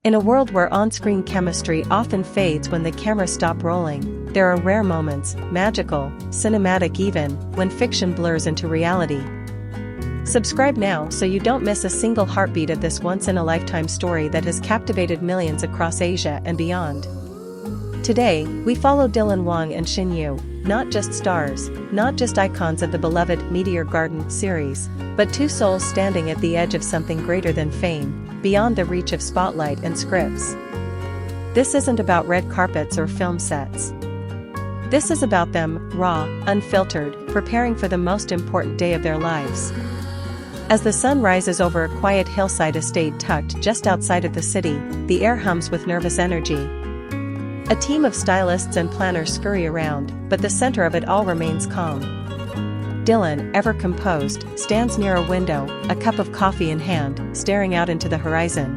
In a world where on-screen chemistry often fades when the cameras stop rolling, there are rare moments, magical, cinematic even, when fiction blurs into reality. Subscribe now so you don't miss a single heartbeat of this once-in-a-lifetime story that has captivated millions across Asia and beyond. Today, we follow Dylan Wang and Shen Yue, not just stars, not just icons of the beloved Meteor Garden series, but two souls standing at the edge of something greater than fame, beyond the reach of spotlight and scripts. This isn't about red carpets or film sets. This is about them, raw, unfiltered, preparing for the most important day of their lives. As the sun rises over a quiet hillside estate tucked just outside of the city, the air hums with nervous energy. A team of stylists and planners scurry around, but the center of it all remains calm. Dylan, ever composed, stands near a window, a cup of coffee in hand, staring out into the horizon.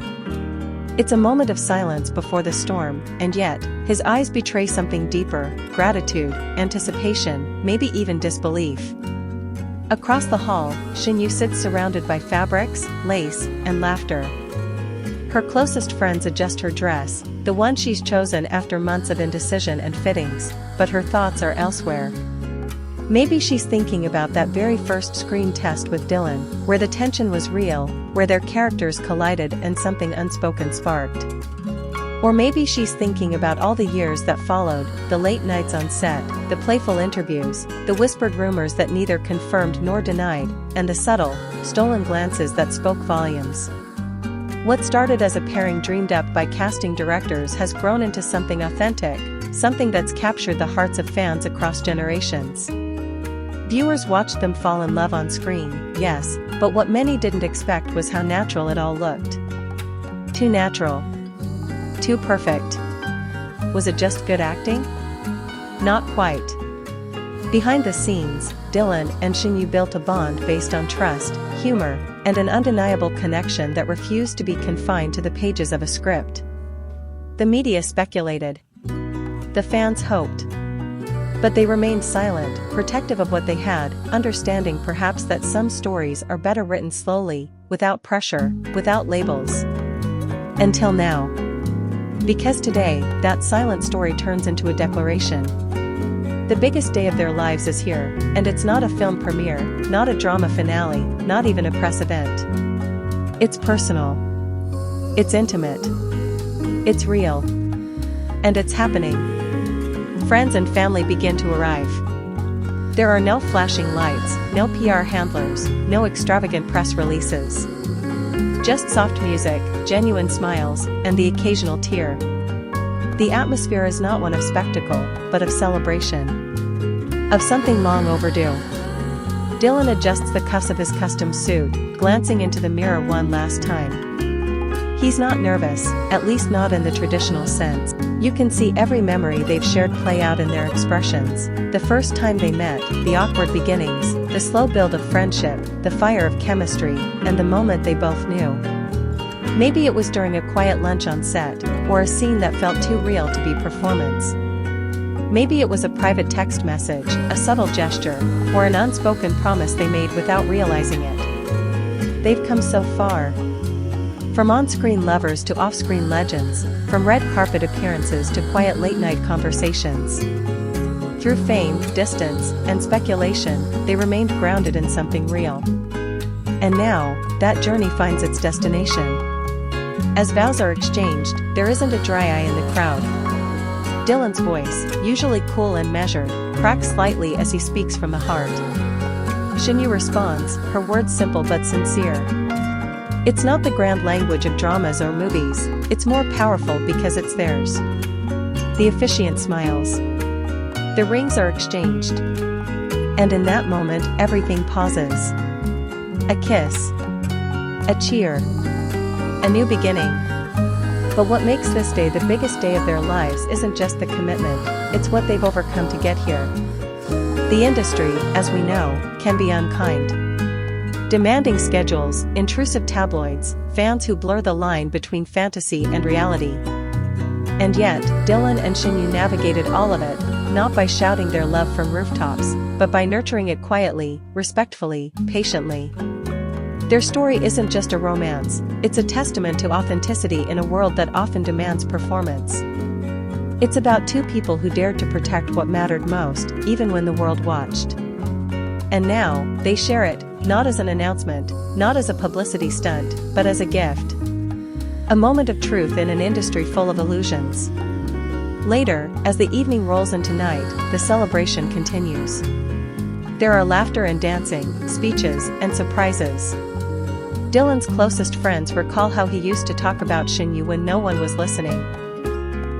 It's a moment of silence before the storm, and yet, his eyes betray something deeper: gratitude, anticipation, maybe even disbelief. Across the hall, Shen Yue sits surrounded by fabrics, lace, and laughter. Her closest friends adjust her dress, the one she's chosen after months of indecision and fittings, but her thoughts are elsewhere. Maybe she's thinking about that very first screen test with Dylan, where the tension was real, where their characters collided and something unspoken sparked. Or maybe she's thinking about all the years that followed, the late nights on set, the playful interviews, the whispered rumors that neither confirmed nor denied, and the subtle, stolen glances that spoke volumes. What started as a pairing dreamed up by casting directors has grown into something authentic, something that's captured the hearts of fans across generations. Viewers watched them fall in love on screen, yes, but what many didn't expect was how natural it all looked. Too natural. Too perfect. Was it just good acting? Not quite. Behind the scenes, Dylan and Shen Yue built a bond based on trust, humor, and an undeniable connection that refused to be confined to the pages of a script. The media speculated. The fans hoped. But they remained silent, protective of what they had, understanding perhaps that some stories are better written slowly, without pressure, without labels. Until now. Because today, that silent story turns into a declaration. The biggest day of their lives is here, and it's not a film premiere, not a drama finale, not even a press event. It's personal. It's intimate. It's real. And it's happening. Friends and family begin to arrive. There are no flashing lights, no PR handlers, no extravagant press releases. Just soft music, genuine smiles, and the occasional tear. The atmosphere is not one of spectacle, but of celebration. Of something long overdue. Dylan adjusts the cuffs of his custom suit, glancing into the mirror one last time. He's not nervous, at least not in the traditional sense. You can see every memory they've shared play out in their expressions. The first time they met, the awkward beginnings, the slow build of friendship, the fire of chemistry, and the moment they both knew. Maybe it was during a quiet lunch on set, or a scene that felt too real to be performance. Maybe it was a private text message, a subtle gesture, or an unspoken promise they made without realizing it. They've come so far. From on-screen lovers to off-screen legends, from red carpet appearances to quiet late-night conversations. Through fame, distance, and speculation, they remained grounded in something real. And now, that journey finds its destination. As vows are exchanged, there isn't a dry eye in the crowd. Dylan's voice, usually cool and measured, cracks slightly as he speaks from the heart. Shen Yue responds, her words simple but sincere. It's not the grand language of dramas or movies, it's more powerful because it's theirs. The officiant smiles. The rings are exchanged. And in that moment, everything pauses. A kiss. A cheer. A new beginning. But what makes this day the biggest day of their lives isn't just the commitment, it's what they've overcome to get here. The industry, as we know, can be unkind. Demanding schedules, intrusive tabloids, fans who blur the line between fantasy and reality. And yet, Dylan and Shen Yue navigated all of it, not by shouting their love from rooftops, but by nurturing it quietly, respectfully, patiently. Their story isn't just a romance, it's a testament to authenticity in a world that often demands performance. It's about two people who dared to protect what mattered most, even when the world watched. And now, they share it, not as an announcement, not as a publicity stunt, but as a gift. A moment of truth in an industry full of illusions. Later, as the evening rolls into night, the celebration continues. There are laughter and dancing, speeches, and surprises. Dylan's closest friends recall how he used to talk about Shen Yue when no one was listening.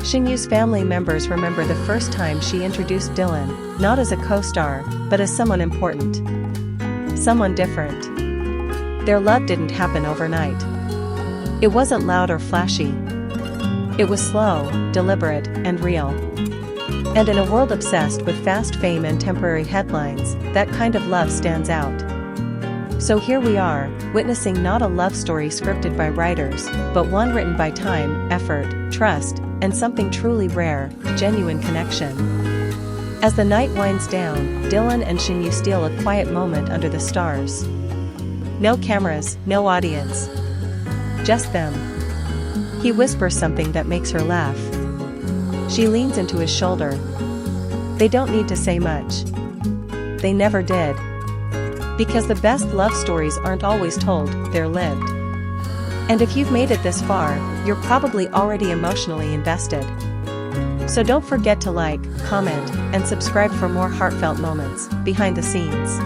Shen Yue's family members remember the first time she introduced Dylan, not as a co-star, but as someone important. Someone different. Their love didn't happen overnight. It wasn't loud or flashy. It was slow, deliberate, and real. And in a world obsessed with fast fame and temporary headlines, that kind of love stands out. So here we are, witnessing not a love story scripted by writers, but one written by time, effort, trust, and something truly rare, genuine connection. As the night winds down, Dylan and Shen Yue steal a quiet moment under the stars. No cameras, no audience. Just them. He whispers something that makes her laugh. She leans into his shoulder. They don't need to say much. They never did. Because the best love stories aren't always told, they're lived. And if you've made it this far, you're probably already emotionally invested. So don't forget to like, comment, and subscribe for more heartfelt moments behind the scenes.